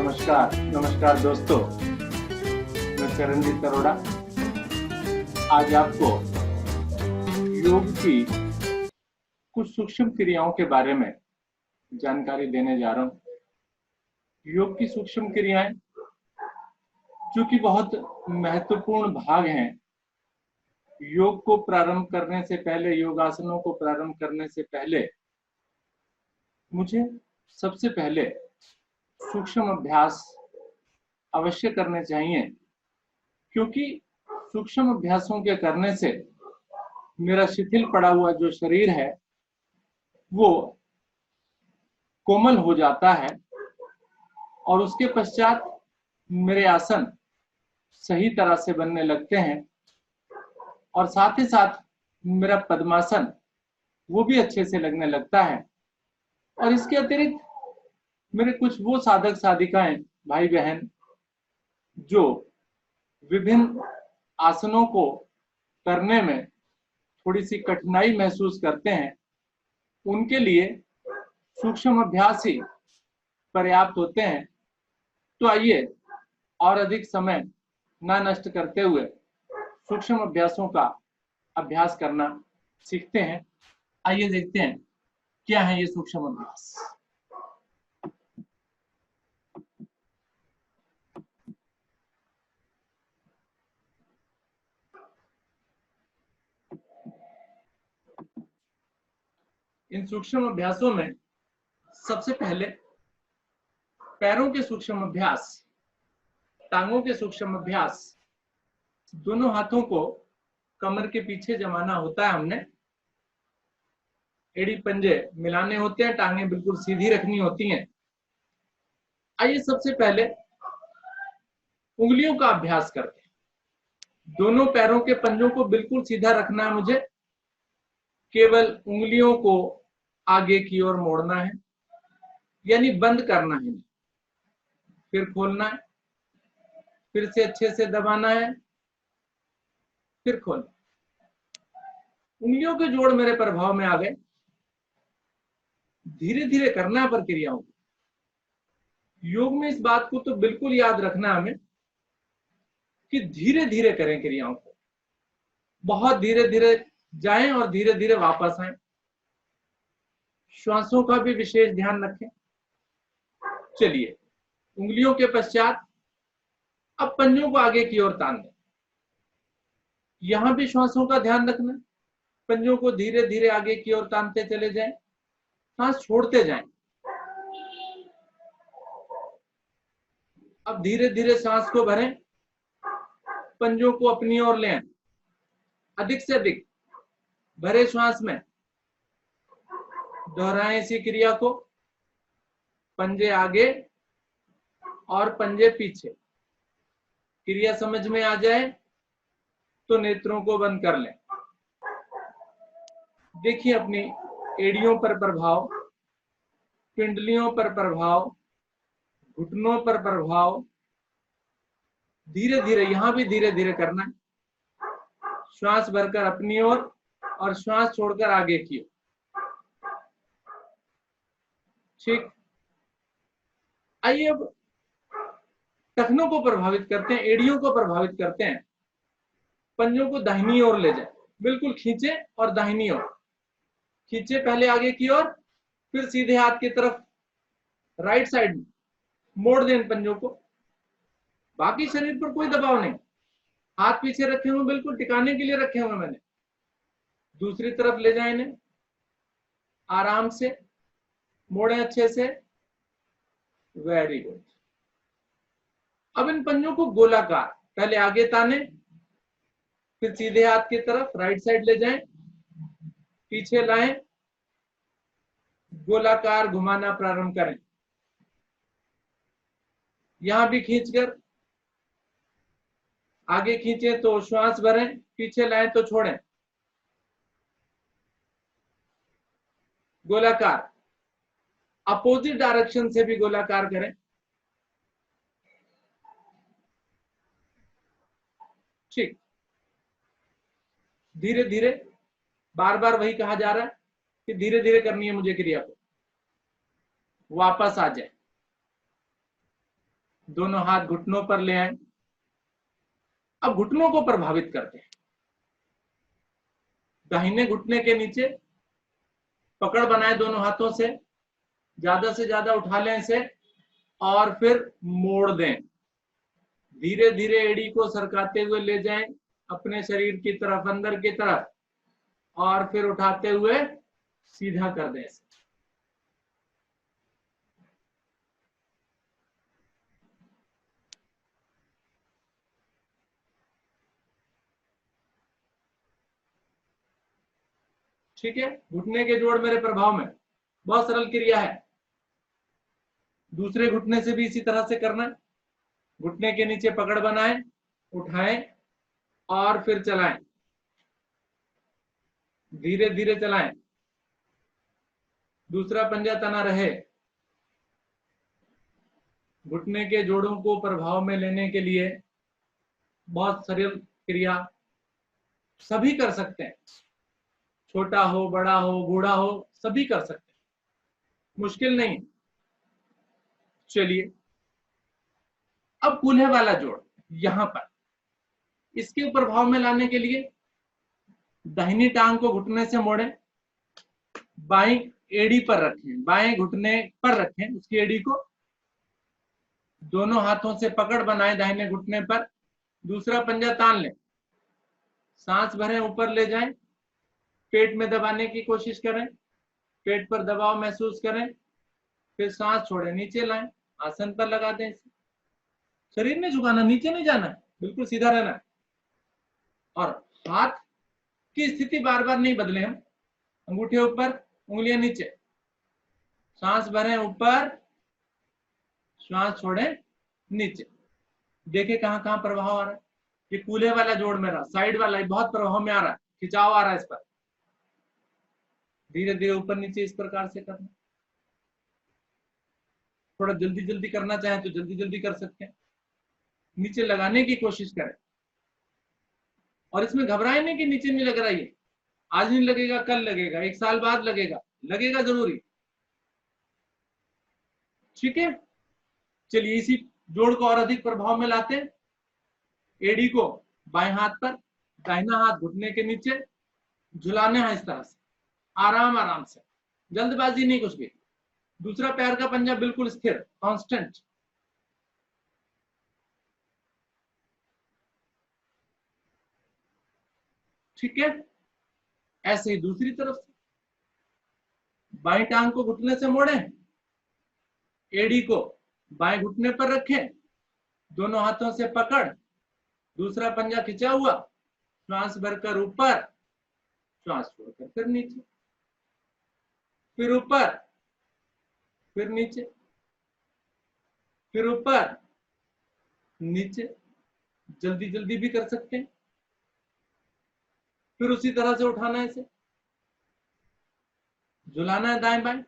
नमस्कार दोस्तों, मैं चरणजीत अरोड़ा आज आपको योग की कुछ सूक्ष्म क्रियाओं के बारे में जानकारी देने जा रहा हूं। योग की सूक्ष्म क्रियाएं जो कि बहुत महत्वपूर्ण भाग हैं। योग को प्रारंभ करने से पहले, योगासनों को प्रारंभ करने से पहले मुझे सबसे पहले सूक्ष्म अभ्यास अवश्य करने चाहिए, क्योंकि सूक्ष्म अभ्यासों के करने से मेरा शिथिल पड़ा हुआ जो शरीर है वो कोमल हो जाता है और उसके पश्चात मेरे आसन सही तरह से बनने लगते हैं और साथ ही साथ मेरा पद्मासन वो भी अच्छे से लगने लगता है। और इसके अतिरिक्त मेरे कुछ वो साधक साधिकाएं, भाई बहन, जो विभिन्न आसनों को करने में थोड़ी सी कठिनाई महसूस करते हैं, उनके लिए सूक्ष्म अभ्यास ही पर्याप्त होते हैं। तो आइए और अधिक समय ना नष्ट करते हुए सूक्ष्म अभ्यासों का अभ्यास करना सीखते हैं। आइए देखते हैं क्या है ये सूक्ष्म अभ्यास। इन सूक्ष्म अभ्यासों में सबसे पहले पैरों के सूक्ष्म अभ्यास, टांगों के सूक्ष्म अभ्यास, दोनों हाथों को कमर के पीछे जमाना होता है। हमने एड़ी पंजे मिलाने होते हैं, टांगे बिल्कुल सीधी रखनी होती हैं। आइए सबसे पहले उंगलियों का अभ्यास करते हैं। दोनों पैरों के पंजों को बिल्कुल सीधा रखना है मुझे, केवल उंगलियों को आगे की ओर मोड़ना है, यानी बंद करना है, फिर खोलना है, फिर से अच्छे से दबाना है, फिर खोलना। उंगलियों के जोड़ मेरे प्रभाव में आ गए। धीरे धीरे करना है प्रक्रियाओं को। योग में इस बात को तो बिल्कुल याद रखना हमें कि धीरे धीरे करें क्रियाओं को, बहुत धीरे धीरे जाएं और धीरे धीरे वापस आएं। श्वासों का भी विशेष ध्यान रखें। चलिए, उंगलियों के पश्चात अब पंजों को आगे की ओर तान दें। यहां भी श्वासों का ध्यान रखना। पंजों को धीरे धीरे आगे की ओर तानते चले जाएं, सांस छोड़ते जाएं। अब धीरे धीरे सांस को भरें, पंजों को अपनी ओर लें, अधिक से अधिक भरे श्वास में दोहराएं इसी क्रिया को। पंजे आगे और पंजे पीछे। क्रिया समझ में आ जाए तो नेत्रों को बंद कर लें। देखिए अपनी एड़ियों पर प्रभाव, पिंडलियों पर प्रभाव, घुटनों पर प्रभाव। धीरे धीरे, यहां भी धीरे धीरे करना है। श्वास भरकर अपनी ओर और श्वास छोड़कर आगे की ओर। ठीक। आइए अब टखनों को प्रभावित करते हैं, एड़ियों को प्रभावित करते हैं। पंजों को दाहिनी ओर ले जाए, बिल्कुल खींचे और दाहिनी ओर खींचे, पहले आगे की ओर, फिर सीधे हाथ की तरफ राइट साइड में मोड़ दें पंजों को। बाकी शरीर पर कोई दबाव नहीं, हाथ पीछे रखे हुए, बिल्कुल टिकाने के लिए रखे हुए मैंने। दूसरी तरफ ले जाए इन्हें, आराम से मोड़े अच्छे से। Very good. अब इन पंजों को गोलाकार, पहले आगे ताने, फिर सीधे हाथ की तरफ राइट साइड ले जाएं, पीछे लाएं, गोलाकार घुमाना प्रारंभ करें। यहां भी खींचकर आगे खींचे तो श्वास भरें, पीछे लाएं तो छोड़ें। गोलाकार, अपोजिट डायरेक्शन से भी गोलाकार करें। ठीक। धीरे धीरे, बार बार वही कहा जा रहा है कि धीरे धीरे करनी है मुझे क्रिया को। वापस आ जाए। दोनों हाथ घुटनों पर ले आए। अब घुटनों को प्रभावित करते हैं। दाहिने घुटने के नीचे पकड़ बनाए दोनों हाथों से ज्यादा उठा लें इसे और फिर मोड़ दें। धीरे धीरे एड़ी को सरकाते हुए ले जाएं अपने शरीर की तरफ, अंदर की तरफ, और फिर उठाते हुए सीधा कर दें इसे। ठीक है, घुटने के जोड़ मेरे प्रभाव में, बहुत सरल क्रिया है। दूसरे घुटने से भी इसी तरह से करना है। घुटने के नीचे पकड़ बनाएं, उठाएं और फिर चलाएं, धीरे धीरे चलाएं, दूसरा पंजा तना रहे। घुटने के जोड़ों को प्रभाव में लेने के लिए बहुत सरल क्रिया, सभी कर सकते हैं, छोटा हो, बड़ा हो, बूढ़ा हो, सभी कर सकते हैं, मुश्किल नहीं। चलिए, अब कूल्हे वाला जोड़ यहां पर, इसके प्रभाव में लाने के लिए दाहिनी टांग को घुटने से मोड़ें, बाईं एड़ी पर रखें, बाएं घुटने पर रखें उसकी एड़ी को, दोनों हाथों से पकड़ बनाएं दाहिने घुटने पर, दूसरा पंजा तान लें, सांस भरें, ऊपर ले जाएं, पेट में दबाने की कोशिश करें, पेट पर दबाव महसूस करें, फिर सांस छोड़ें, नीचे लाएं, आसन पर लगा दें इसे। शरीर नहीं झुकाना, नीचे नहीं जाना है, बिल्कुल सीधा रहना है। और हाथ की स्थिति बार बार नहीं बदले हम, अंगूठे ऊपर, उंगलियां नीचे, सांस भरें ऊपर, श्वास छोड़ें नीचे। देखे कहां कहां प्रभाव आ रहा है। ये कूल्हे वाला जोड़ मेरा, साइड वाला बहुत प्रभाव में आ रहा है, खिंचाव आ रहा है इस पर। धीरे धीरे ऊपर नीचे इस प्रकार से करना। थोड़ा जल्दी जल्दी करना चाहें तो जल्दी जल्दी कर सकते हैं। नीचे लगाने की कोशिश करें, और इसमें घबराए नहीं कि नीचे नहीं लग रहा है, आज नहीं लगेगा, कल लगेगा, एक साल बाद लगेगा, लगेगा जरूरी। ठीक है, चलिए इसी जोड़ को और अधिक प्रभाव में लाते हैं। एड़ी को बाएं हाथ पर, दाहिना हाथ घुटने के नीचे, झुलाने हैं इस तरह से, आराम आराम से, जल्दबाजी नहीं कुछ भी। दूसरा पैर का पंजा बिल्कुल स्थिर, कांस्टेंट। ठीक है, ऐसे ही दूसरी तरफ से, बाएं टांग को घुटने से मोड़ें, एड़ी को बाएं घुटने पर रखें, दोनों हाथों से पकड़, दूसरा पंजा खिंचा हुआ, श्वास भरकर ऊपर, श्वास छोड़कर फिर नीचे, फिर ऊपर, फिर नीचे, फिर ऊपर, नीचे। जल्दी जल्दी भी कर सकते हैं। फिर उसी तरह से उठाना है इसे, झुलाना है दाएं बाएं।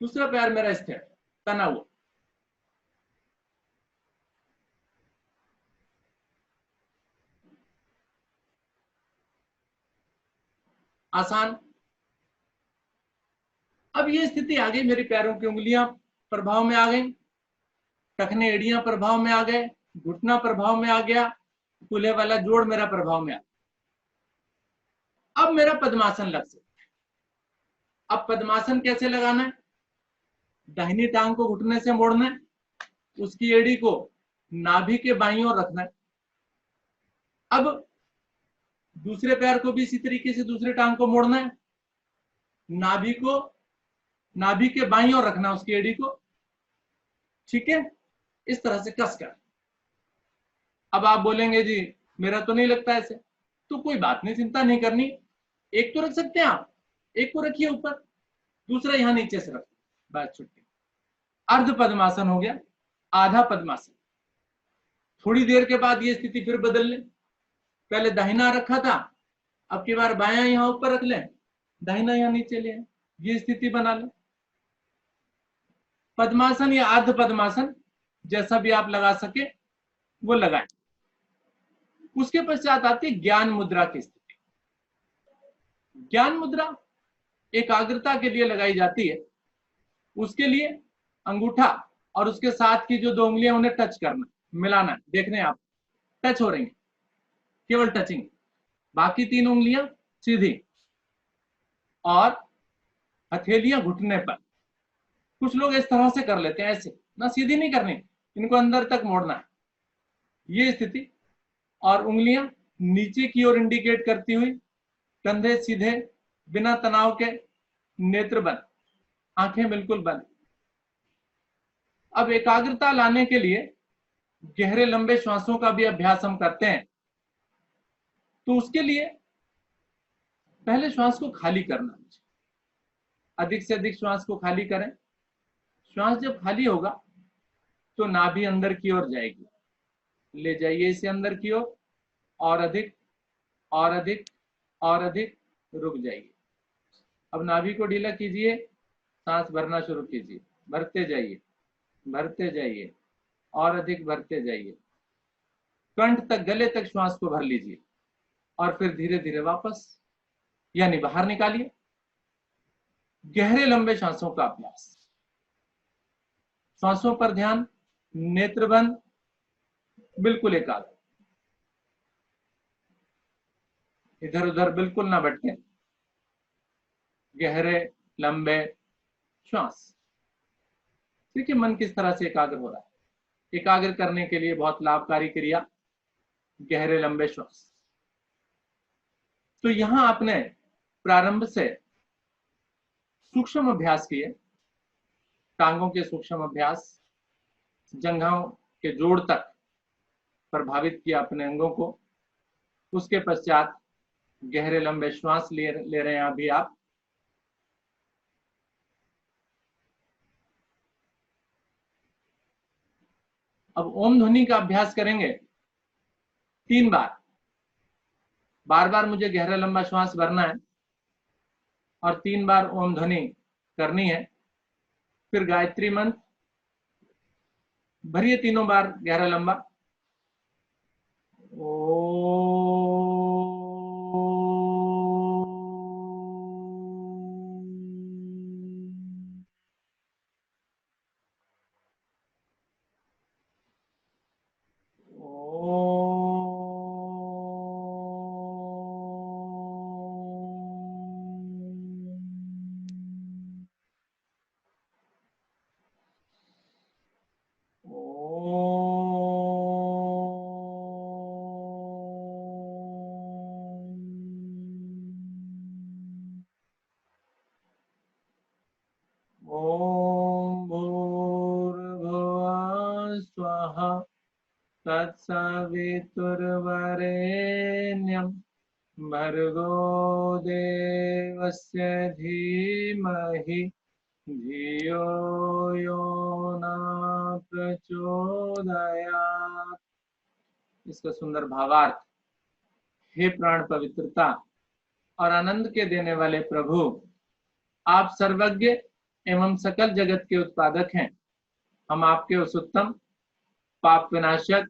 दूसरा पैर मेरा स्थिर, तना हुआ। आसान। अब ये स्थिति आ गई, मेरी पैरों की उंगलियां प्रभाव में आ गई, टखने एड़ियां प्रभाव में आ गए, घुटना प्रभाव में आ गया, कूल्हे वाला जोड़ मेरा प्रभाव में आ गया। अब मेरा पद्मासन लग सकता है। अब पद्मासन कैसे लगाना है? दाहिनी टांग को घुटने से मोड़ना है, उसकी एड़ी को नाभि के बाईं ओर रखना है। अब दूसरे पैर को भी इसी तरीके से दूसरे टांग को मोड़ना है, नाभि के बाईं ओर रखना उसकी एड़ी को। ठीक है, इस तरह से कसकर। अब आप बोलेंगे जी मेरा तो नहीं लगता ऐसे, तो कोई बात नहीं, चिंता नहीं करनी। एक तो रख सकते हैं आप, एक को रखिए ऊपर, दूसरा यहां नीचे से रखिए, बात छुट्टी। अर्ध पद्मासन हो गया, आधा पद्मासन। थोड़ी देर के बाद ये स्थिति फिर बदल लें। पहले दाहिना रखा था, अब की बार बायां यहां ऊपर रख लें, दाहिना यहां नीचे ले, ये स्थिति बना लें। पद्मासन या अर्ध पद्मासन जैसा भी आप लगा सके वो लगाएं। उसके पश्चात आती है ज्ञान मुद्रा की स्थिति। ज्ञान मुद्रा एकाग्रता के लिए लगाई जाती है। उसके लिए अंगूठा और उसके साथ की जो 2 उंगलियां उन्हें टच करना, मिलाना, देखने आप टच हो रही हैं, केवल टचिंग, बाकी 3 उंगलियां सीधी और हथेलियां घुटने पर। कुछ लोग इस तरह से कर लेते हैं, ऐसे ना, सीधी नहीं करनी, इनको अंदर तक मोड़ना है, ये स्थिति। और उंगलियां नीचे की ओर इंडिकेट करती हुई, कंधे सीधे, बिना तनाव के, नेत्र बंद, आंखें बिल्कुल बंद। अब एकाग्रता लाने के लिए गहरे लंबे श्वासों का भी अभ्यास हम करते हैं। तो उसके लिए पहले श्वास को खाली करना, अधिक से अधिक श्वास को खाली करें। श्वास जब खाली होगा तो नाभि अंदर की ओर जाएगी, ले जाइए इसे अंदर की ओर, और अधिक और अधिक और अधिक, रुक जाइए। अब नाभि को ढीला कीजिए, सांस भरना शुरू कीजिए, भरते जाइए, भरते जाइए, और अधिक भरते जाइए, कंठ तक, गले तक श्वास को भर लीजिए, और फिर धीरे धीरे वापस, यानी बाहर निकालिए। गहरे लंबे सांसों का अभ्यास, श्वासों पर ध्यान, नेत्र बंद, बिल्कुल एकाग्र, इधर उधर बिल्कुल ना भटके, गहरे लंबे श्वास। देखिए मन किस तरह से एकाग्र हो रहा है। एकाग्र करने के लिए बहुत लाभकारी क्रिया गहरे लंबे श्वास। तो यहां आपने प्रारंभ से सूक्ष्म अभ्यास किए, टांगों के सूक्ष्म अभ्यास, जंघों के जोड़ तक प्रभावित किया अपने अंगों को। उसके पश्चात गहरे लंबे श्वास ले रहे हैं अभी आप। अब ओम ध्वनि का अभ्यास करेंगे 3 बार। बार बार मुझे गहरा लंबा श्वास भरना है और 3 बार ओम ध्वनि करनी है। फिर गायत्री मंत्र भरिए 3 बार गहरा लंबा, तत्सवितुर्वरेण्यं भर्गो देवस्य धीमहि धियो यो न प्रचोदयात्। इसका सुंदर भावार्थ। हे प्राण पवित्रता और आनंद के देने वाले प्रभु, आप सर्वज्ञ एवं सकल जगत के उत्पादक हैं। हम आपके उस उत्तम, पाप विनाशक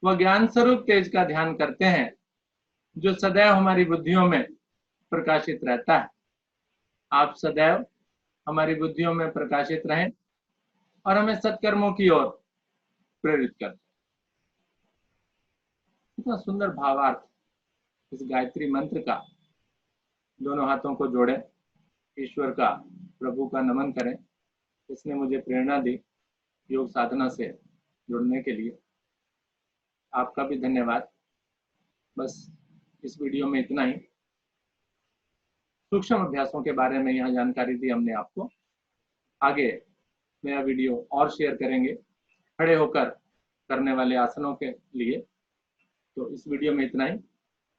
व ज्ञान स्वरूप तेज का ध्यान करते हैं, जो सदैव हमारी बुद्धियों में प्रकाशित रहता है। आप सदैव हमारी बुद्धियों में प्रकाशित रहें और हमें सत्कर्मों की ओर प्रेरित करें। इतना सुंदर भावार्थ इस गायत्री मंत्र का। दोनों हाथों को जोड़ें, ईश्वर का, प्रभु का नमन करें। इसने मुझे प्रेरणा दी योग साधना से जुड़ने के लिए। आपका भी धन्यवाद। बस इस वीडियो में इतना ही। सूक्ष्म अभ्यासों के बारे में यहाँ जानकारी दी हमने आपको। आगे नया वीडियो और शेयर करेंगे खड़े होकर करने वाले आसनों के लिए। तो इस वीडियो में इतना ही।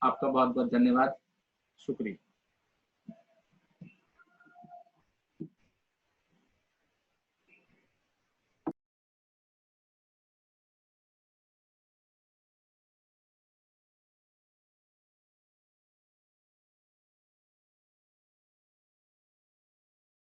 आपका बहुत बहुत धन्यवाद, शुक्रिया।